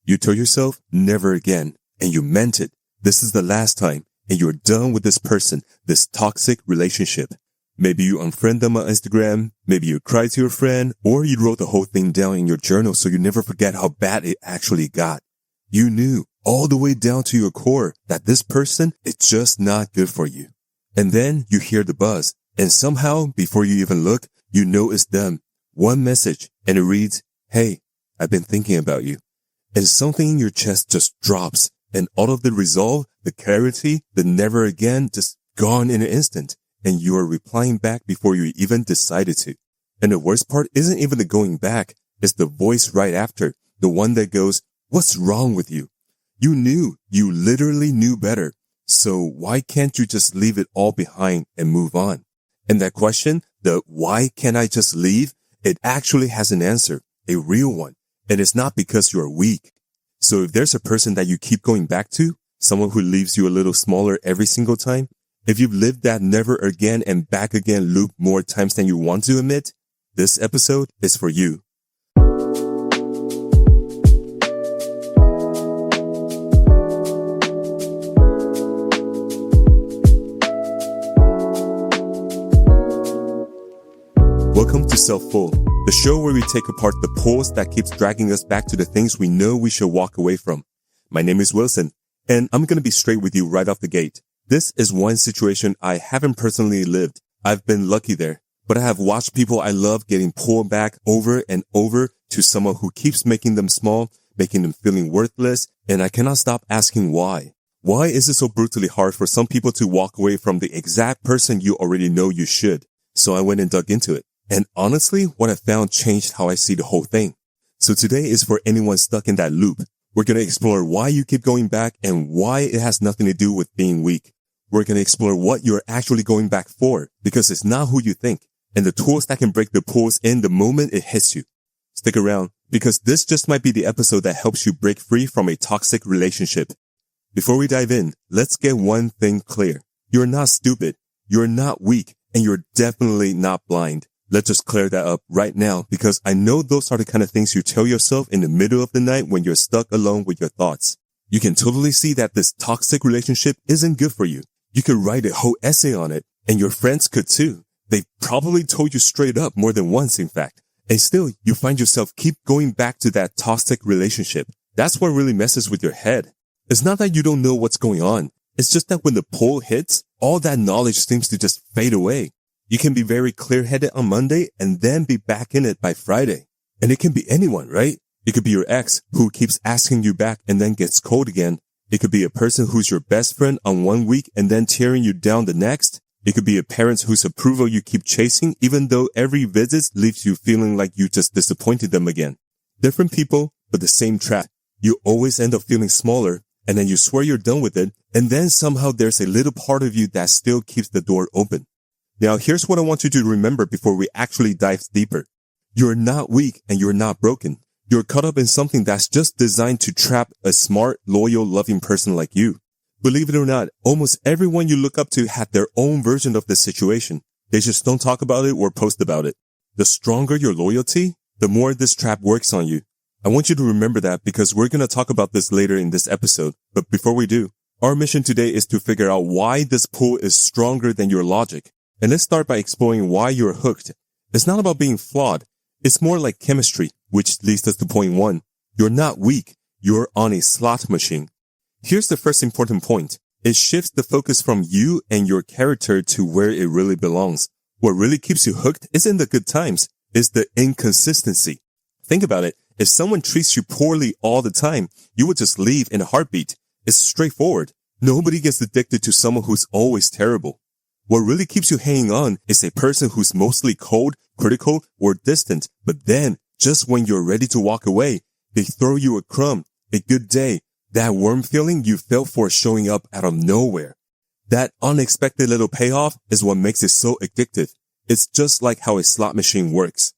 You told yourself never again, and you meant it. This is the last time, and you're done with this person, this toxic relationship. Maybe you unfriend them on Instagram, maybe you cried to your friend, or you wrote the whole thing down in your journal so you never forget how bad it actually got. You knew all the way down to your core that this person is just not good for you. And then you hear the buzz, and somehow, before you even look, you know it's them. One message, and it reads, "Hey, I've been thinking about you." And something in your chest just drops, and all of the resolve, the clarity, the never again, just gone in an instant. And you are replying back before you even decided to. And the worst part isn't even the going back, it's the voice right after, the one that goes, "What's wrong with you?" You literally knew better. So why can't you just leave it all behind and move on? And that question, the why can't I just leave? It actually has an answer, a real one. And it's not because you're weak. So if there's a person that you keep going back to, someone who leaves you a little smaller every single time, if you've lived that never again and back again loop more times than you want to admit, this episode is for you. Welcome to Self-Full, the show where we take apart the pulls that keeps dragging us back to the things we know we should walk away from. My name is Wilson, and I'm going to be straight with you right off the gate. This is one situation I haven't personally lived. I've been lucky there, but I have watched people I love getting pulled back over and over to someone who keeps making them small, making them feeling worthless, and I cannot stop asking why. Why is it so brutally hard for some people to walk away from the exact person you already know you should? So I went and dug into it. And honestly, what I found changed how I see the whole thing. So today is for anyone stuck in that loop. We're going to explore why you keep going back and why it has nothing to do with being weak. We're going to explore what you're actually going back for, because it's not who you think, and the tools that can break the pulls in the moment it hits you. Stick around, because this just might be the episode that helps you break free from a toxic relationship. Before we dive in, let's get one thing clear. You're not stupid, you're not weak, and you're definitely not blind. Let's just clear that up right now, because I know those are the kind of things you tell yourself in the middle of the night when you're stuck alone with your thoughts. You can totally see that this toxic relationship isn't good for you. You could write a whole essay on it, and your friends could too. They probably told you straight up more than once, in fact. And still, you find yourself keep going back to that toxic relationship. That's what really messes with your head. It's not that you don't know what's going on. It's just that when the pull hits, all that knowledge seems to just fade away. You can be very clear-headed on Monday and then be back in it by Friday. And it can be anyone, right? It could be your ex who keeps asking you back and then gets cold again. It could be a person who's your best friend on one week and then tearing you down the next. It could be a parent whose approval you keep chasing even though every visit leaves you feeling like you just disappointed them again. Different people, but the same trap. You always end up feeling smaller and then you swear you're done with it, and then somehow there's a little part of you that still keeps the door open. Now, here's what I want you to remember before we actually dive deeper. You're not weak and you're not broken. You're caught up in something that's just designed to trap a smart, loyal, loving person like you. Believe it or not, almost everyone you look up to had their own version of the situation. They just don't talk about it or post about it. The stronger your loyalty, the more this trap works on you. I want you to remember that because we're going to talk about this later in this episode. But before we do, our mission today is to figure out why this pull is stronger than your logic. And let's start by exploring why you're hooked. It's not about being flawed. It's more like chemistry, which leads us to point one. You're not weak. You're on a slot machine. Here's the first important point. It shifts the focus from you and your character to where it really belongs. What really keeps you hooked isn't the good times. It's the inconsistency. Think about it. If someone treats you poorly all the time, you would just leave in a heartbeat. It's straightforward. Nobody gets addicted to someone who's always terrible. What really keeps you hanging on is a person who's mostly cold, critical, or distant, but then, just when you're ready to walk away, they throw you a crumb, a good day, that warm feeling you felt for showing up out of nowhere. That unexpected little payoff is what makes it so addictive. It's just like how a slot machine works.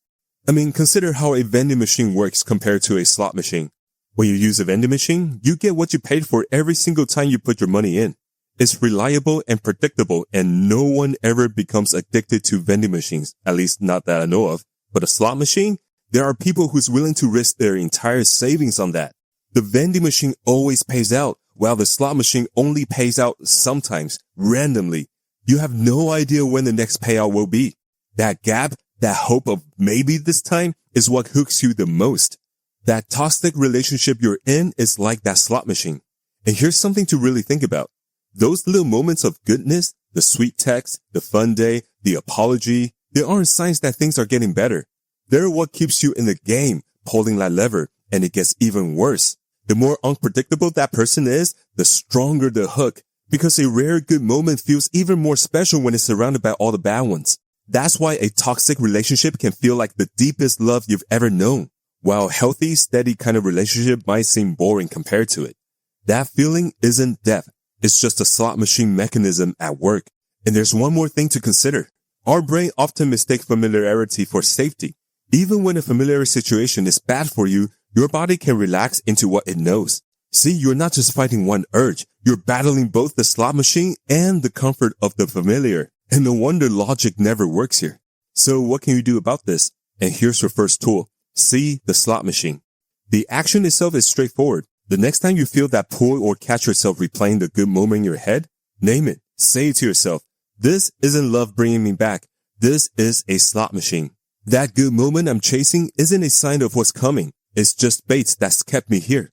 I mean, consider how a vending machine works compared to a slot machine. When you use a vending machine, you get what you paid for every single time you put your money in. It's reliable and predictable, and no one ever becomes addicted to vending machines, at least not that I know of. But a slot machine? There are people who's willing to risk their entire savings on that. The vending machine always pays out, while the slot machine only pays out sometimes, randomly. You have no idea when the next payout will be. That gap, that hope of maybe this time, is what hooks you the most. That toxic relationship you're in is like that slot machine. And here's something to really think about. Those little moments of goodness, the sweet text, the fun day, the apology, they aren't signs that things are getting better. They're what keeps you in the game, pulling that lever, and it gets even worse. The more unpredictable that person is, the stronger the hook, because a rare good moment feels even more special when it's surrounded by all the bad ones. That's why a toxic relationship can feel like the deepest love you've ever known, while a healthy, steady kind of relationship might seem boring compared to it. That feeling isn't death. It's just a slot machine mechanism at work. And there's one more thing to consider. Our brain often mistakes familiarity for safety. Even when a familiar situation is bad for you, your body can relax into what it knows. See, you're not just fighting one urge. You're battling both the slot machine and the comfort of the familiar. And no wonder logic never works here. So what can you do about this? And here's your first tool. See the slot machine. The action itself is straightforward. The next time you feel that pull or catch yourself replaying the good moment in your head, name it. Say it to yourself. This isn't love bringing me back. This is a slot machine. That good moment I'm chasing isn't a sign of what's coming. It's just bait that's kept me here.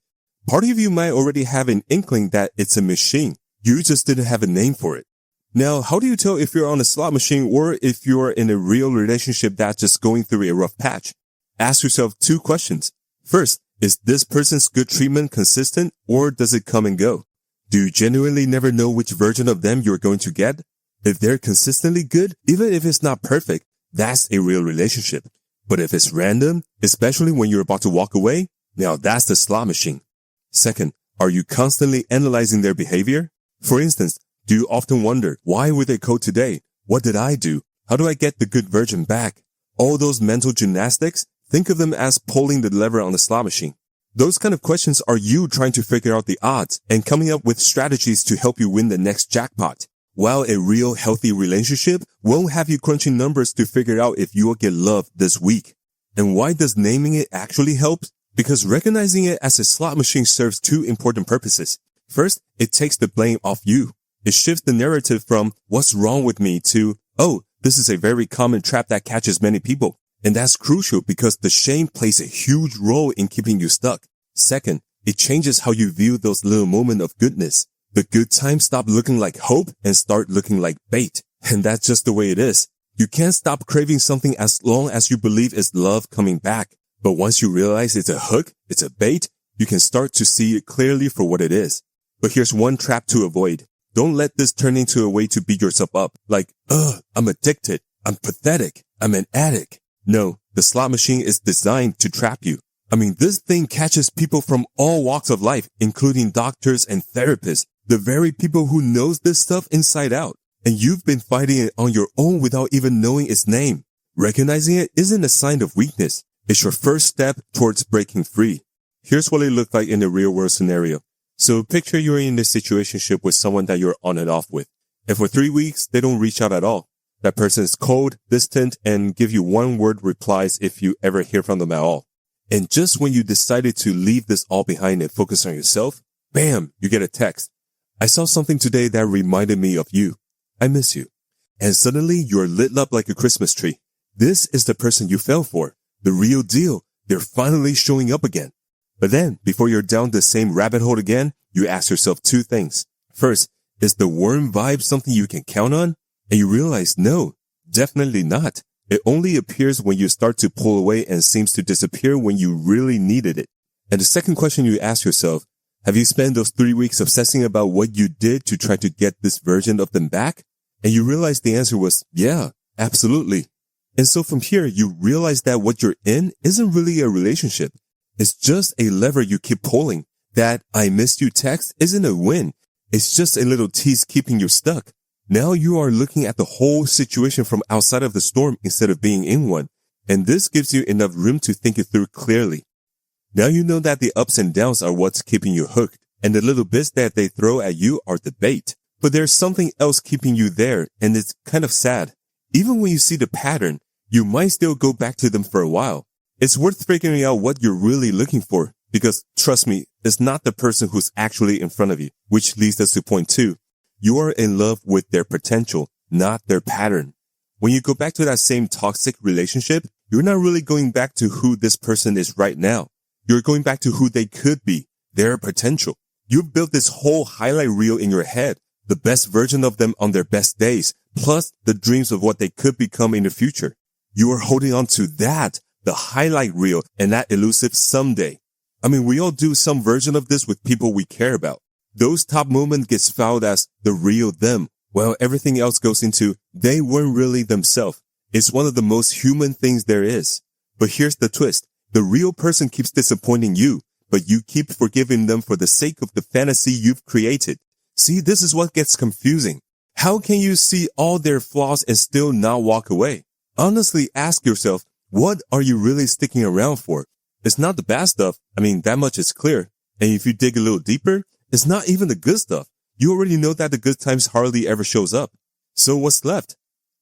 Part of you might already have an inkling that it's a machine. You just didn't have a name for it. Now, how do you tell if you're on a slot machine or if you're in a real relationship that's just going through a rough patch? Ask yourself 2 questions. First, is this person's good treatment consistent or does it come and go? Do you genuinely never know which version of them you're going to get? If they're consistently good, even if it's not perfect, that's a real relationship. But if it's random, especially when you're about to walk away, now that's the slot machine. Second, are you constantly analyzing their behavior? For instance, do you often wonder, why were they cold today? What did I do? How do I get the good version back? All those mental gymnastics, think of them as pulling the lever on the slot machine. Those kind of questions are you trying to figure out the odds and coming up with strategies to help you win the next jackpot. While a real healthy relationship won't have you crunching numbers to figure out if you will get love this week. And why does naming it actually help? Because recognizing it as a slot machine serves 2 important purposes. First, it takes the blame off you. It shifts the narrative from what's wrong with me to, oh, this is a very common trap that catches many people. And that's crucial because the shame plays a huge role in keeping you stuck. Second, it changes how you view those little moments of goodness. The good times stop looking like hope and start looking like bait. And that's just the way it is. You can't stop craving something as long as you believe it's love coming back. But once you realize it's a hook, it's a bait, you can start to see it clearly for what it is. But here's one trap to avoid. Don't let this turn into a way to beat yourself up. Like, I'm addicted. I'm pathetic. I'm an addict. No, the slot machine is designed to trap you. I mean, this thing catches people from all walks of life, including doctors and therapists, the very people who knows this stuff inside out. And you've been fighting it on your own without even knowing its name. Recognizing it isn't a sign of weakness. It's your first step towards breaking free. Here's what it looked like in a real world scenario. So picture you're in this situationship with someone that you're on and off with. And for 3 weeks, they don't reach out at all. That person is cold, distant, and give you 1-word replies if you ever hear from them at all. And just when you decided to leave this all behind and focus on yourself, bam, you get a text. I saw something today that reminded me of you. I miss you. And suddenly you're lit up like a Christmas tree. This is the person you fell for. The real deal. They're finally showing up again. But then, before you're down the same rabbit hole again, you ask yourself 2 things. First, is the warm vibe something you can count on? And you realize, no, definitely not. It only appears when you start to pull away and seems to disappear when you really needed it. And the second question you ask yourself, have you spent those 3 weeks obsessing about what you did to try to get this version of them back? And you realize the answer was, yeah, absolutely. And so from here, you realize that what you're in isn't really a relationship. It's just a lever you keep pulling. That I missed you text isn't a win. It's just a little tease keeping you stuck. Now you are looking at the whole situation from outside of the storm instead of being in one. And this gives you enough room to think it through clearly. Now you know that the ups and downs are what's keeping you hooked, and the little bits that they throw at you are the bait. But there's something else keeping you there, and it's kind of sad. Even when you see the pattern, you might still go back to them for a while. It's worth figuring out what you're really looking for, because trust me, is not the person who's actually in front of you, which leads us to point 2. You are in love with their potential, not their pattern. When you go back to that same toxic relationship, you're not really going back to who this person is right now. You're going back to who they could be, their potential. You've built this whole highlight reel in your head, the best version of them on their best days, plus the dreams of what they could become in the future. You are holding on to that, the highlight reel, and that elusive someday. I mean, we all do some version of this with people we care about. Those top moments gets filed as the real them, while everything else goes into they weren't really themselves. It's one of the most human things there is. But here's the twist. The real person keeps disappointing you, but you keep forgiving them for the sake of the fantasy you've created. See, this is what gets confusing. How can you see all their flaws and still not walk away? Honestly, ask yourself, what are you really sticking around for? It's not the bad stuff. I mean, that much is clear. And if you dig a little deeper, it's not even the good stuff. You already know that the good times hardly ever shows up. So what's left?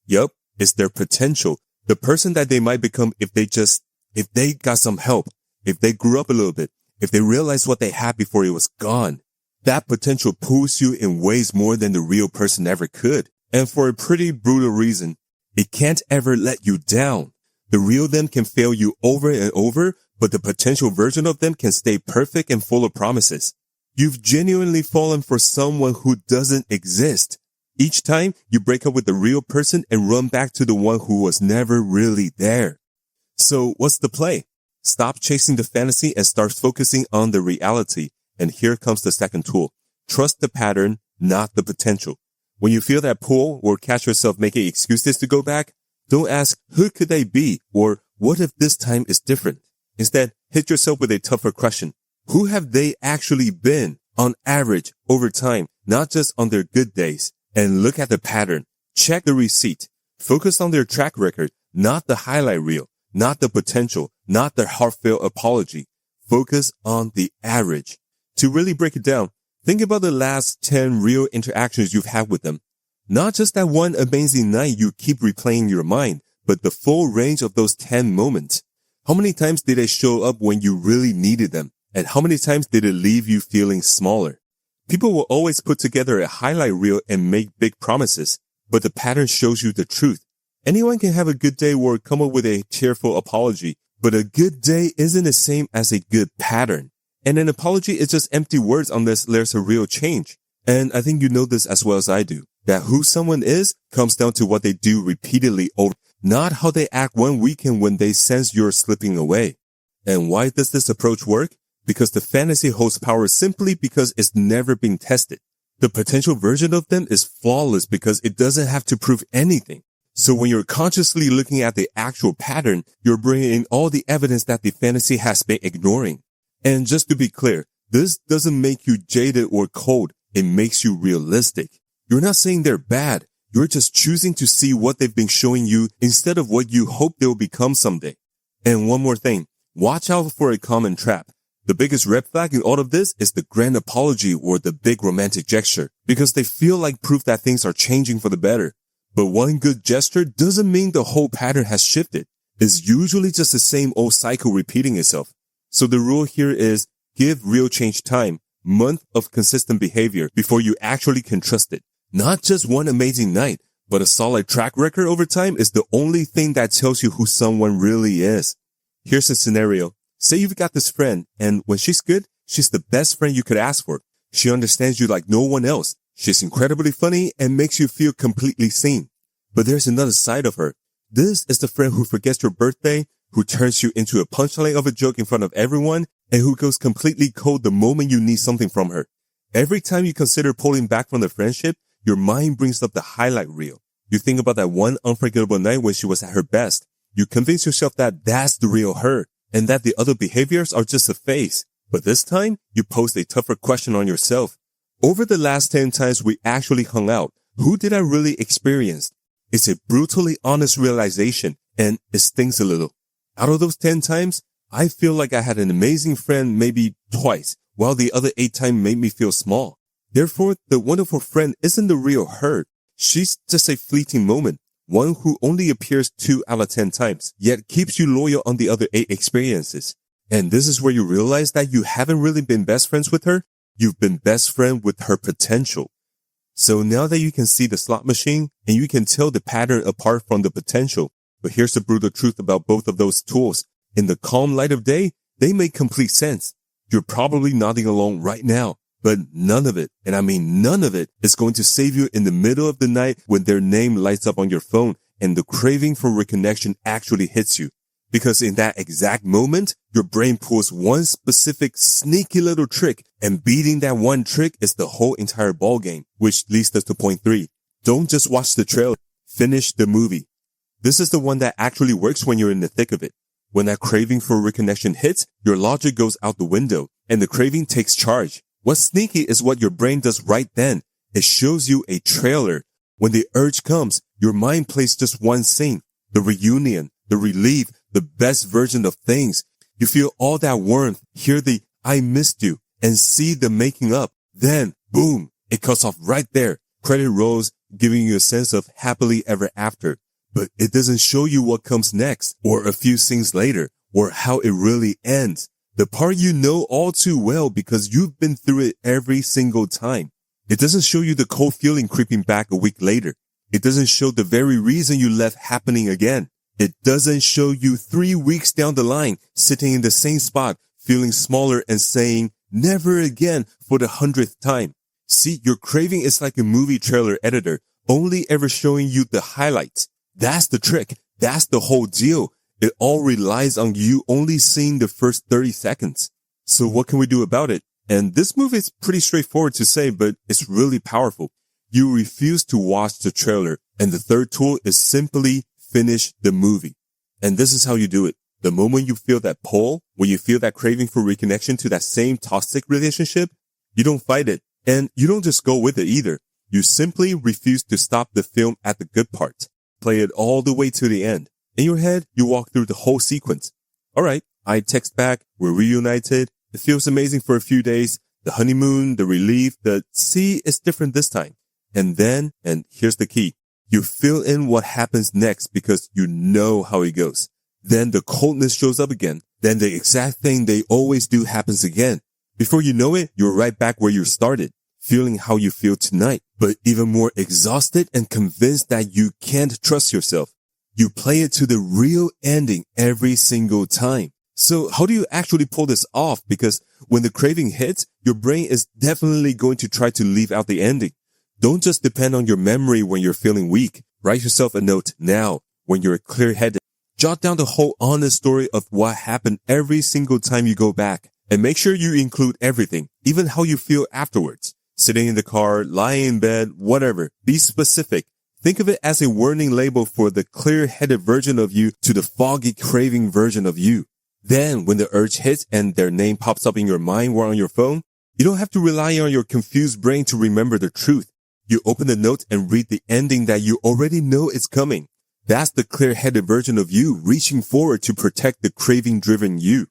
Yup, it's their potential. The person that they might become if they got some help, if they grew up a little bit, if they realized what they had before it was gone. That potential pulls you in ways more than the real person ever could. And for a pretty brutal reason, it can't ever let you down. The real them can fail you over and over, but the potential version of them can stay perfect and full of promises. You've genuinely fallen for someone who doesn't exist. Each time you break up with the real person and run back to the one who was never really there. So what's the play? Stop chasing the fantasy and start focusing on the reality. And here comes the second tool. Trust the pattern, not the potential. When you feel that pull or catch yourself making excuses to go back, don't ask, who could they be? Or what if this time is different? Instead, hit yourself with a tougher question. Who have they actually been on average over time, not just on their good days? And look at the pattern. Check the receipt. Focus on their track record, not the highlight reel, not the potential, not their heartfelt apology. Focus on the average. To really break it down, think about the last 10 real interactions you've had with them. Not just that one amazing night you keep replaying in your mind, but the full range of those 10 moments. How many times did they show up when you really needed them? And how many times did it leave you feeling smaller? People will always put together a highlight reel and make big promises, but the pattern shows you the truth. Anyone can have a good day or come up with a tearful apology, but a good day isn't the same as a good pattern. And an apology is just empty words unless there's a real change. And I think you know this as well as I do, that who someone is comes down to what they do repeatedly over, not how they act one weekend when they sense you're slipping away. And why does this approach work? Because the fantasy holds power simply because it's never been tested. The potential version of them is flawless because it doesn't have to prove anything. So when you're consciously looking at the actual pattern, you're bringing in all the evidence that the fantasy has been ignoring. And just to be clear, this doesn't make you jaded or cold. It makes you realistic. You're not saying they're bad. You're just choosing to see what they've been showing you instead of what you hope they'll become someday. And one more thing, watch out for a common trap. The biggest red flag in all of this is the grand apology or the big romantic gesture, because they feel like proof that things are changing for the better. But one good gesture doesn't mean the whole pattern has shifted. It's usually just the same old cycle repeating itself. So the rule here is give real change time, month of consistent behavior before you actually can trust it. Not just one amazing night, but a solid track record over time is the only thing that tells you who someone really is. Here's a scenario. Say you've got this friend, and when she's good, she's the best friend you could ask for. She understands you like no one else. She's incredibly funny and makes you feel completely seen. But there's another side of her. This is the friend who forgets your birthday, who turns you into a punchline of a joke in front of everyone, and who goes completely cold the moment you need something from her. Every time you consider pulling back from the friendship, your mind brings up the highlight reel. You think about that one unforgettable night when she was at her best. You convince yourself that that's the real her, and that the other behaviors are just a phase. But this time, you pose a tougher question on yourself. Over the last 10 times we actually hung out, who did I really experience? It's a brutally honest realization, and it stings a little. Out of those 10 times, I feel like I had an amazing friend maybe twice, while the other 8 times made me feel small. Therefore, the wonderful friend isn't the real her. She's just a fleeting moment, one who only appears 2 out of 10 times, yet keeps you loyal on the other 8 experiences. And this is where you realize that you haven't really been best friends with her. You've been best friend with her potential. So now that you can see the slot machine and you can tell the pattern apart from the potential. But here's the brutal truth about both of those tools. In the calm light of day, they make complete sense. You're probably nodding along right now, but none of it, and I mean none of it, is going to save you in the middle of the night when their name lights up on your phone and the craving for reconnection actually hits you. Because in that exact moment, your brain pulls one specific sneaky little trick, and beating that one trick is the whole entire ball game, which leads us to point 3. Don't just watch the trailer, finish the movie. This is the one that actually works when you're in the thick of it. When that craving for reconnection hits, your logic goes out the window, and the craving takes charge. What's sneaky is what your brain does right then. It shows you a trailer. When the urge comes, your mind plays just one scene. The reunion, the relief, the best version of things. You feel all that warmth, hear the I missed you, and see the making up. Then, boom, it cuts off right there. Credit rolls, giving you a sense of happily ever after. But it doesn't show you what comes next, or a few scenes later, or how it really ends. The part you know all too well because you've been through it every single time. It doesn't show you the cold feeling creeping back a week later. It doesn't show the very reason you left happening again. It doesn't show you 3 weeks down the line, sitting in the same spot, feeling smaller and saying, never again for the 100th time. See, your craving is like a movie trailer editor, only ever showing you the highlights. That's the trick. That's the whole deal. It all relies on you only seeing the first 30 seconds. So what can we do about it? And this move is pretty straightforward to say, but it's really powerful. You refuse to watch the trailer. And the third tool is simply finish the movie. And this is how you do it. The moment you feel that pull, when you feel that craving for reconnection to that same toxic relationship, you don't fight it. And you don't just go with it either. You simply refuse to stop the film at the good part. Play it all the way to the end. In your head, you walk through the whole sequence. All right, I text back, we're reunited. It feels amazing for a few days. The honeymoon, the relief, the see, it's different this time. And then, and here's the key, you fill in what happens next because you know how it goes. Then the coldness shows up again. Then the exact thing they always do happens again. Before you know it, you're right back where you started, feeling how you feel tonight, but even more exhausted and convinced that you can't trust yourself. You play it to the real ending every single time. So how do you actually pull this off? Because when the craving hits, your brain is definitely going to try to leave out the ending. Don't just depend on your memory when you're feeling weak. Write yourself a note now when you're clear-headed. Jot down the whole honest story of what happened every single time you go back. And make sure you include everything, even how you feel afterwards. Sitting in the car, lying in bed, whatever. Be specific. Think of it as a warning label for the clear-headed version of you to the foggy craving version of you. Then when the urge hits and their name pops up in your mind or on your phone, you don't have to rely on your confused brain to remember the truth. You open the note and read the ending that you already know is coming. That's the clear-headed version of you reaching forward to protect the craving-driven you.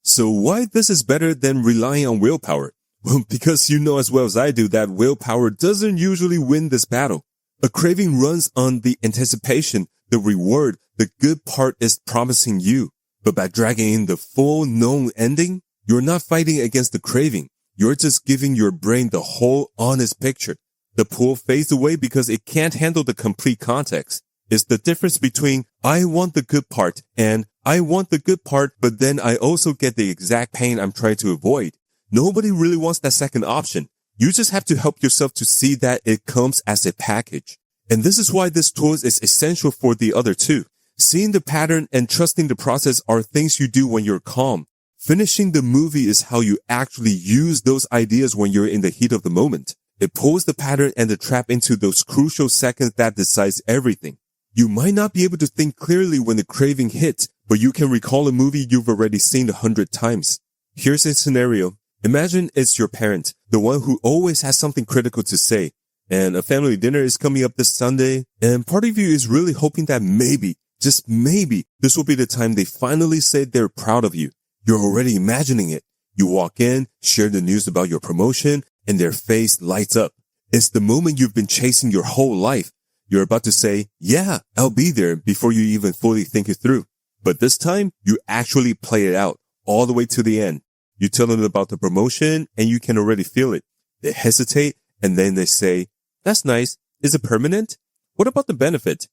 So why this is better than relying on willpower? Well, because you know as well as I do that willpower doesn't usually win this battle. A craving runs on the anticipation, the reward, the good part is promising you. But by dragging in the full known ending, you're not fighting against the craving. You're just giving your brain the whole honest picture. The pull fades away because it can't handle the complete context. It's the difference between I want the good part and I want the good part, but then I also get the exact pain I'm trying to avoid. Nobody really wants that second option. You just have to help yourself to see that it comes as a package. And this is why this tool is essential for the other two. Seeing the pattern and trusting the process are things you do when you're calm. Finishing the movie is how you actually use those ideas when you're in the heat of the moment. It pulls the pattern and the trap into those crucial seconds that decides everything. You might not be able to think clearly when the craving hits, but you can recall a movie you've already seen 100 times. Here's a scenario. Imagine it's your parent, the one who always has something critical to say, and a family dinner is coming up this Sunday, and part of you is really hoping that maybe, just maybe, this will be the time they finally say they're proud of you. You're already imagining it. You walk in, share the news about your promotion, and their face lights up. It's the moment you've been chasing your whole life. You're about to say, yeah, I'll be there before you even fully think it through. But this time, you actually play it out. all the way to the end. You tell them about the promotion and you can already feel it. They hesitate and then they say, "That's nice. Is it permanent? What about the benefit?"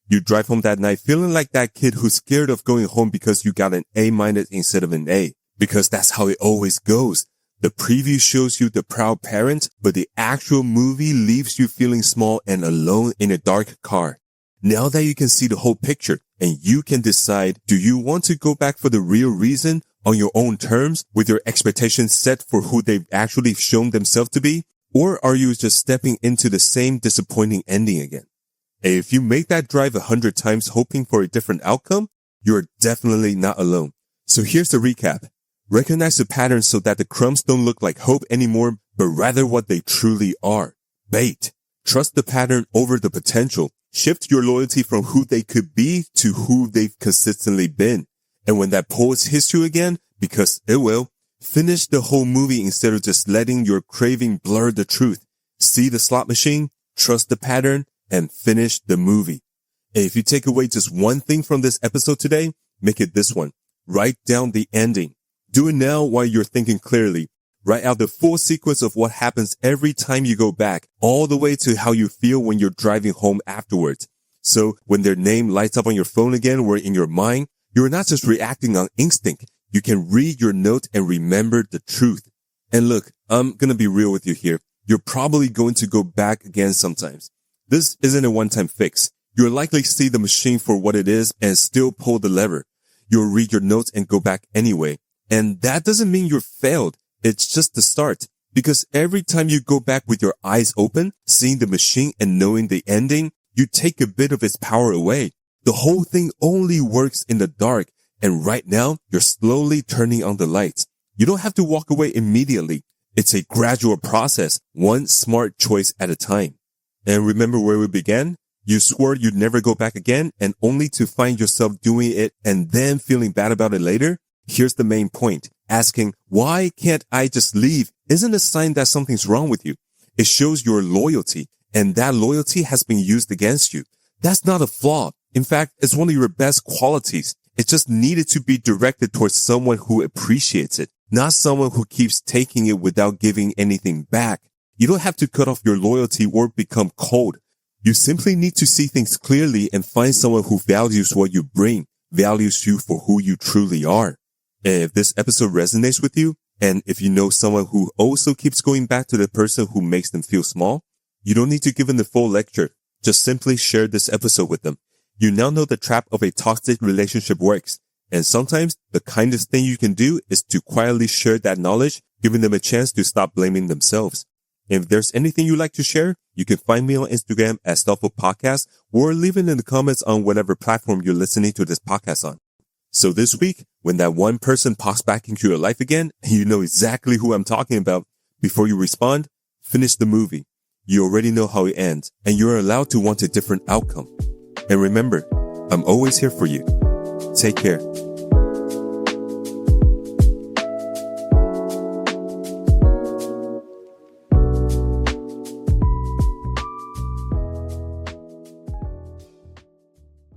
You drive home that night feeling like that kid who's scared of going home because you got an A- instead of an A. Because that's how it always goes. The preview shows you the proud parent, but the actual movie leaves you feeling small and alone in a dark car. Now that you can see the whole picture and you can decide, do you want to go back for the real reason on your own terms with your expectations set for who they've actually shown themselves to be? Or are you just stepping into the same disappointing ending again? And if you make that drive 100 times hoping for a different outcome, you're definitely not alone. So here's the recap. Recognize the pattern so that the crumbs don't look like hope anymore, but rather what they truly are. Bait. Trust the pattern over the potential. Shift your loyalty from who they could be to who they've consistently been. And when that pause hits you again, because it will, finish the whole movie instead of just letting your craving blur the truth. See the slot machine, trust the pattern, and finish the movie. And if you take away just one thing from this episode today, make it this one. Write down the ending. Do it now while you're thinking clearly. Write out the full sequence of what happens every time you go back, all the way to how you feel when you're driving home afterwards. So when their name lights up on your phone again or in your mind, you're not just reacting on instinct. You can read your note and remember the truth. And look, I'm going to be real with you here. You're probably going to go back again sometimes. This isn't a one-time fix. You'll likely see the machine for what it is and still pull the lever. You'll read your notes and go back anyway. And that doesn't mean you're failed. It's just the start. Because every time you go back with your eyes open, seeing the machine and knowing the ending, you take a bit of its power away. The whole thing only works in the dark. And right now, you're slowly turning on the lights. You don't have to walk away immediately. It's a gradual process, one smart choice at a time. And remember where we began? You swore you'd never go back again and only to find yourself doing it and then feeling bad about it later? Here's the main point. Asking, why can't I just leave, isn't a sign that something's wrong with you. It shows your loyalty, and that loyalty has been used against you. That's not a flaw. In fact, it's one of your best qualities. It just needed to be directed towards someone who appreciates it, not someone who keeps taking it without giving anything back. You don't have to cut off your loyalty or become cold. You simply need to see things clearly and find someone who values what you bring, values you for who you truly are. And if this episode resonates with you, and if you know someone who also keeps going back to the person who makes them feel small, you don't need to give them the full lecture. Just simply share this episode with them. You now know the trap of a toxic relationship works. And sometimes the kindest thing you can do is to quietly share that knowledge, giving them a chance to stop blaming themselves. And if there's anything you'd like to share, you can find me on Instagram at Thoughtful Podcast or leave it in the comments on whatever platform you're listening to this podcast on. So this week, when that one person pops back into your life again, and you know exactly who I'm talking about, before you respond, finish the movie. You already know how it ends, and you're allowed to want a different outcome. And remember, I'm always here for you. Take care.